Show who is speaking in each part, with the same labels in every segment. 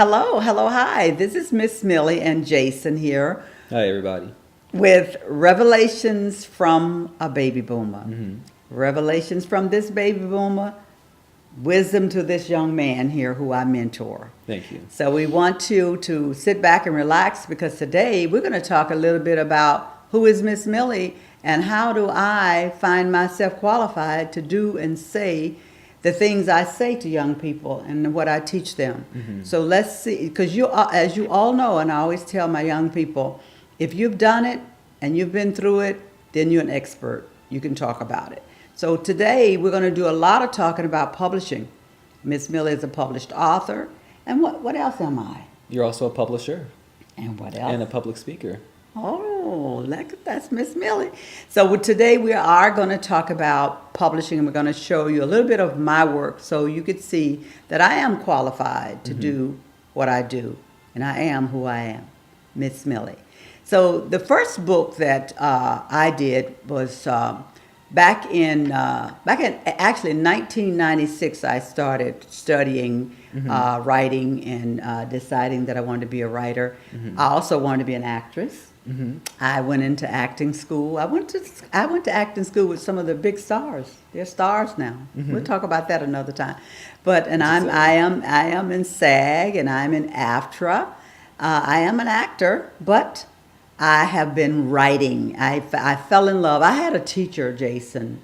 Speaker 1: Hello, hello, hi. This is Miss Millie and Jason here
Speaker 2: Hi, everybody.
Speaker 1: with Revelations from a Baby Boomer.
Speaker 2: Mm-hmm.
Speaker 1: Revelations from this baby boomer, wisdom to this young man here who I mentor.
Speaker 2: Thank you.
Speaker 1: So we want you to sit back and relax because today we're going to talk a little bit about who is Miss Millie and how do I find myself qualified to do and say the things I say to young people and what I teach them.
Speaker 2: Mm-hmm.
Speaker 1: So let's see, because as you all know, and I always tell my young people, if you've done it and you've been through it, then you're an expert. You can talk about it. So today we're going to do a lot of talking about publishing. Miss Millie is a published author. And what else am I?
Speaker 2: You're also a publisher
Speaker 1: And what else?
Speaker 2: and a public speaker.
Speaker 1: Oh, that's Miss Millie. So today we are going to talk about publishing, and we're going to show you a little bit of my work so you could see that I am qualified to do what I do, and I am who I am, Miss Millie. So the first book that I did was back in actually 1996. I started studying writing and deciding that I wanted to be a writer. I also wanted to be an actress. I went into acting school. I went to acting school with some of the big stars. They're stars now. We'll talk about that another time. But I am in SAG and I'm in AFTRA. I am an actor, but I have been writing. I fell in love. I had a teacher, Jason.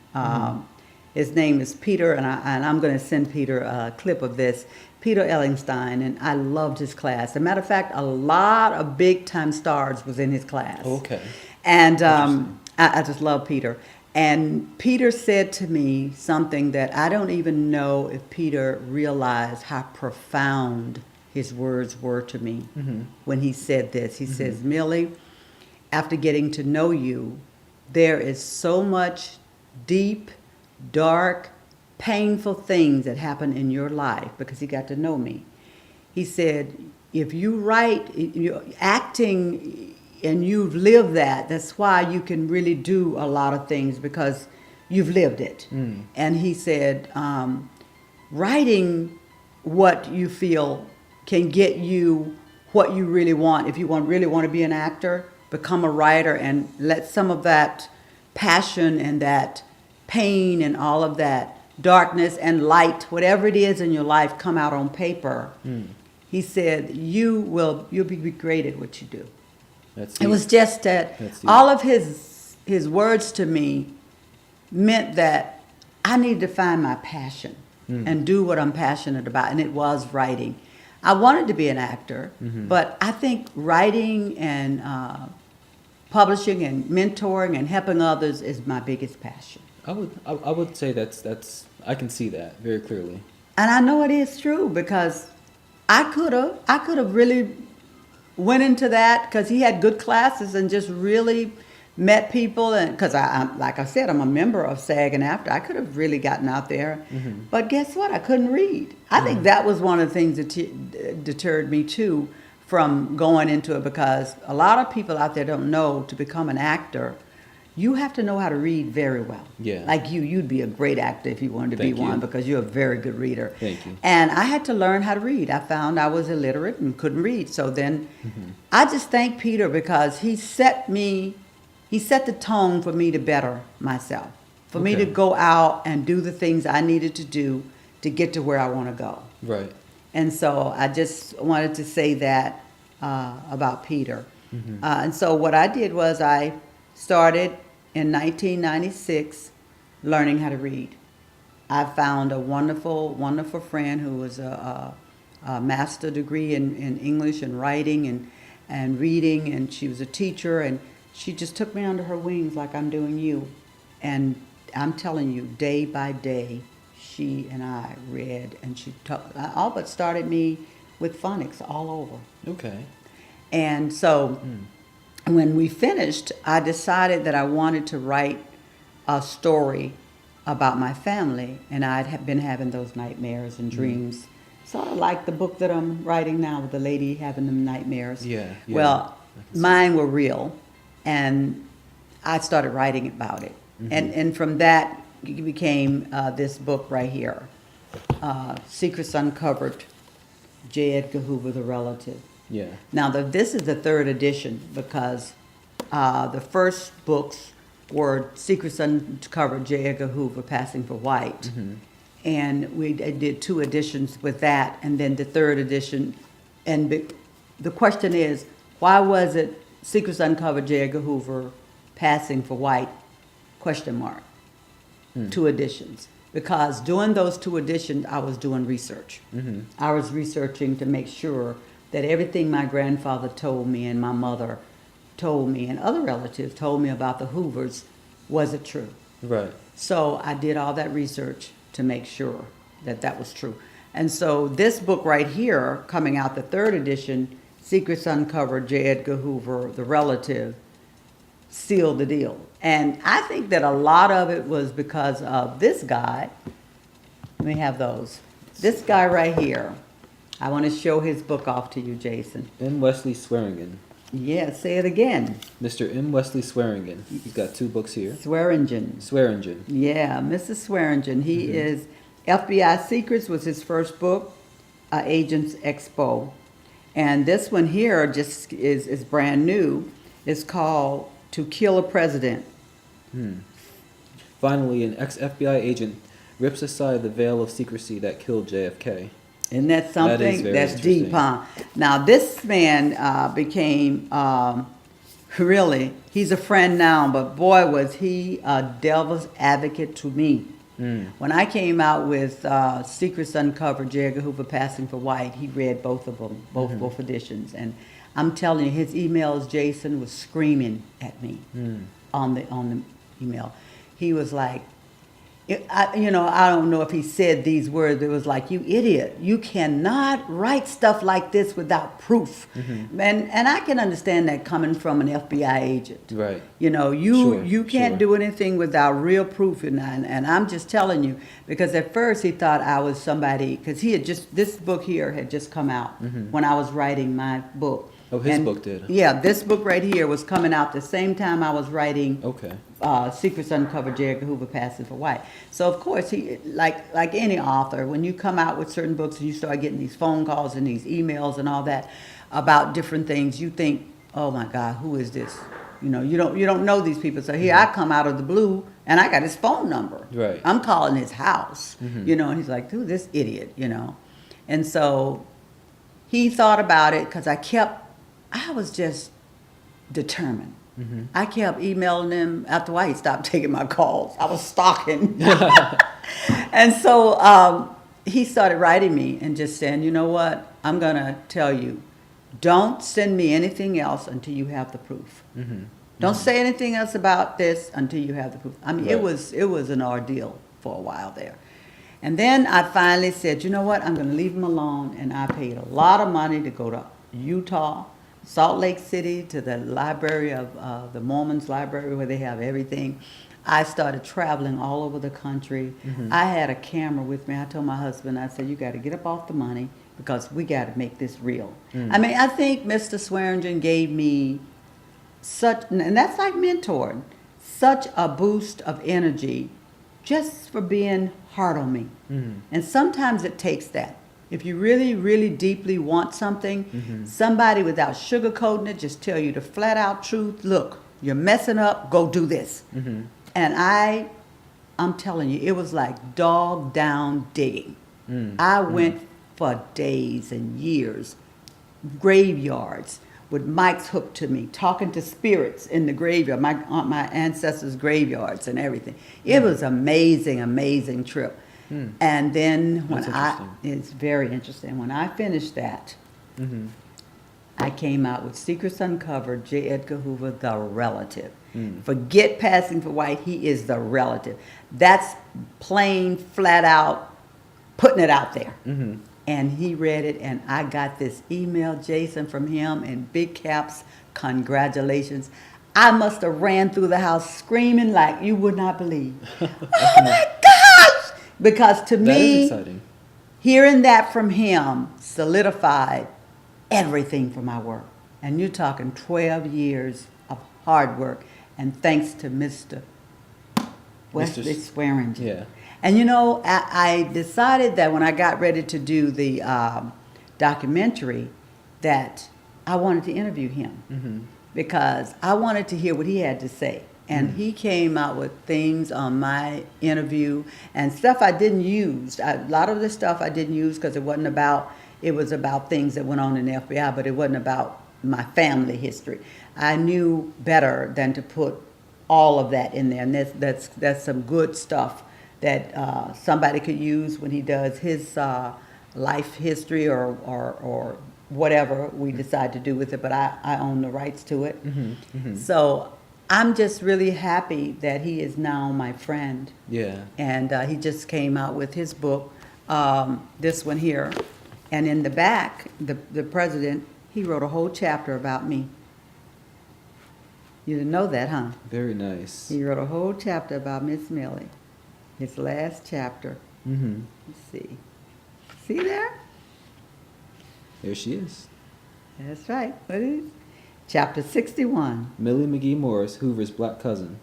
Speaker 1: His name is Peter, and I'm going to send Peter a clip of this. Peter Ellingstein, and I loved his class. As a matter of fact, a lot of big-time stars was in his class.
Speaker 2: Okay.
Speaker 1: And I just love Peter. And Peter said to me something that I don't even know if Peter realized how profound his words were to me when he said this. He says, Millie, after getting to know you, there is so much deep, dark, painful things that happen in your life because he got to know me. He said, if you write, you're acting and you've lived that, that's why you can really do a lot of things because you've lived it. And he said, writing what you feel can get you what you really want. If you really want to be an actor, become a writer and let some of that passion and that pain and all of that darkness and light, whatever it is in your life, come out on paper. He said, you'll be great at what you do. It was just that all of his words to me meant that I needed to find my passion and do what I'm passionate about, and it was writing. I wanted to be an actor, but I think writing and publishing and mentoring and helping others is my biggest passion.
Speaker 2: I would say that's I can see that very clearly.
Speaker 1: And I know it is true because I could have really went into that because he had good classes and just really met people, and because I'm like I said, I'm a member of SAG and AFTRA. I could have really gotten out there, but guess what? I couldn't read. I think that was one of the things that deterred me too from going into it, because a lot of people out there don't know to become an actor, you have to know how to read very well.
Speaker 2: Yeah.
Speaker 1: Like you'd be a great actor if you wanted to be
Speaker 2: Thank you.
Speaker 1: one because you're a very good reader.
Speaker 2: Thank you.
Speaker 1: And I had to learn how to read. I found I was illiterate and couldn't read. So then I just thank Peter because he set the tone for me to better myself, for me to go out and do the things I needed to do to get to where I want to go.
Speaker 2: Right.
Speaker 1: And so I just wanted to say that about Peter. And so what I did was I started in 1996 learning how to read. I found a wonderful, wonderful friend who was a master degree in English and writing and reading, and she was a teacher, and she just took me under her wings like I'm doing you. And I'm telling you, day by day, she and I read, and she all but started me with phonics all over.
Speaker 2: Okay.
Speaker 1: And so when we finished, I decided that I wanted to write a story about my family, and I'd been having those nightmares and dreams, sort of like the book that I'm writing now with the lady having them nightmares.
Speaker 2: Yeah.
Speaker 1: Well, mine were real, and I started writing about it. And from that became this book right here, Secrets Uncovered, J. Edgar Hoover, The Relative.
Speaker 2: Yeah.
Speaker 1: Now, this is the third edition because the first books were Secrets Uncovered, J. Edgar Hoover, Passing for White. And we did 2 editions with that, and then the third edition. And the question is, why was it Secrets Uncovered, J. Edgar Hoover, Passing for White, question mark, 2 editions? Because during those 2 editions, I was doing research. I was researching to make sure that everything my grandfather told me and my mother told me and other relatives told me about the Hoovers, was it true?
Speaker 2: Right.
Speaker 1: So I did all that research to make sure that that was true. And so this book right here, coming out the third edition, Secrets Uncovered, J. Edgar Hoover, The Relative, sealed the deal. And I think that a lot of it was because of this guy. Let me have those. This guy right here. I want to show his book off to you, Jason.
Speaker 2: M. Wesley Swearingen.
Speaker 1: Yeah, say it again.
Speaker 2: Mr. M. Wesley Swearingen. He's got 2 books here.
Speaker 1: Swearingen.
Speaker 2: Swearingen.
Speaker 1: Yeah, Mr. Swearingen. He is FBI Secrets was his first book, Agents Expo. And this one here just is brand new. It's called To Kill a President.
Speaker 2: Finally, an ex-FBI agent rips aside the veil of secrecy that killed JFK.
Speaker 1: Isn't that something?
Speaker 2: very
Speaker 1: That's deep, huh? Now, this man became, really, he's a friend now, but boy, was he a devil's advocate to me. When I came out with Secrets Uncovered, J. Edgar Hoover, Passing for White, he read both of them, both editions. And I'm telling you, his emails, Jason, was screaming at me on the email. He was like, I don't know if he said these words. It was like, you idiot. You cannot write stuff like this without proof. And I can understand that coming from an FBI agent.
Speaker 2: Right.
Speaker 1: You can't
Speaker 2: Sure.
Speaker 1: do anything without real proof. And I'm just telling you, because at first he thought I was somebody, because this book here had just come out when I was writing my book.
Speaker 2: Oh, his book did?
Speaker 1: Yeah, this book right here was coming out the same time I was writing
Speaker 2: Okay.
Speaker 1: Secrets Uncovered, J. Edgar Hoover, Passing for White. So of course, he like any author, when you come out with certain books and you start getting these phone calls and these emails and all that about different things, you think, oh my God, who is this? You don't know these people. So here I come out of the blue and I got his phone number.
Speaker 2: Right.
Speaker 1: I'm calling his house, and he's like, dude, this idiot, And so he thought about it because I was just determined. I kept emailing him after a while. He stopped taking my calls. I was stalking. And so he started writing me and just saying, you know what? I'm going to tell you, don't send me anything else until you have the proof. Don't say anything else about this until you have the proof. I mean,
Speaker 2: Right.
Speaker 1: it was an ordeal for a while there. And then I finally said, you know what? I'm going to leave him alone. And I paid a lot of money to go to Utah, Salt Lake City, to the library of the Mormons library where they have everything. I started traveling all over the country. I had a camera with me. I told my husband, I said, you got to get up off the money because we got to make this real. I mean, I think Mr. Swearingen gave me and that's like mentoring, such a boost of energy just for being hard on me. And sometimes it takes that. If you really, really deeply want something, somebody without sugarcoating it just tell you the flat out truth. Look, you're messing up, go do this. And I'm telling you, it was like dog down digging. I went for days and years, graveyards, with mics hooked to me, talking to spirits in the graveyard, my ancestors' graveyards and everything. It was amazing, amazing trip. And then it's very interesting. When I finished that, I came out with Secrets Uncovered, J. Edgar Hoover, The Relative. Forget Passing for White, he is the relative. That's plain, flat out, putting it out there. And he read it, and I got this email, Jason, from him in big caps, congratulations. I must have ran through the house screaming like you would not believe. Oh my gosh! Because to
Speaker 2: That
Speaker 1: me,
Speaker 2: is exciting.
Speaker 1: hearing that from him solidified everything for my work. And you're talking 12 years of hard work, and thanks to Mr. Wesley Swearingen.
Speaker 2: Yeah.
Speaker 1: And I decided that when I got ready to do the documentary that I wanted to interview him because I wanted to hear what he had to say. And he came out with things on my interview and stuff I didn't use. A lot of the stuff I didn't use because it was about things that went on in the FBI, but it wasn't about my family history. I knew better than to put all of that in there, and that's some good stuff that somebody could use when he does his life history or whatever we decide to do with it. But I own the rights to it, so I'm just really happy that he is now my friend.
Speaker 2: Yeah.
Speaker 1: And he just came out with his book, this one here. And in the back, the president, he wrote a whole chapter about me. You didn't know that, huh?
Speaker 2: Very nice.
Speaker 1: He wrote a whole chapter about Miss Millie. His last chapter. Let's see. See there?
Speaker 2: There she is.
Speaker 1: That's right. What is it? Chapter 61.
Speaker 2: Millie McGee Morris, Hoover's black cousin.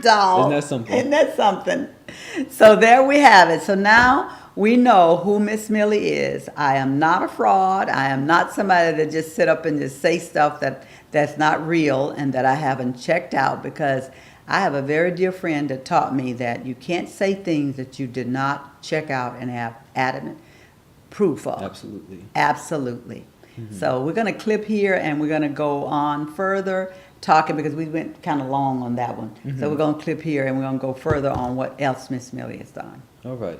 Speaker 1: Dog.
Speaker 2: Isn't that something?
Speaker 1: Isn't that something? So there we have it. So now we know who Miss Millie is. I am not a fraud. I am not somebody that just sit up and just say stuff that's not real and that I haven't checked out, because I have a very dear friend that taught me that you can't say things that you did not check out and have adamant proof of.
Speaker 2: Absolutely.
Speaker 1: Absolutely. So we're going to clip here and we're going to go on further talking, because we went kind of long on that one. So we're going to clip here and we're going to go further on what else Miss Millie has done.
Speaker 2: All right.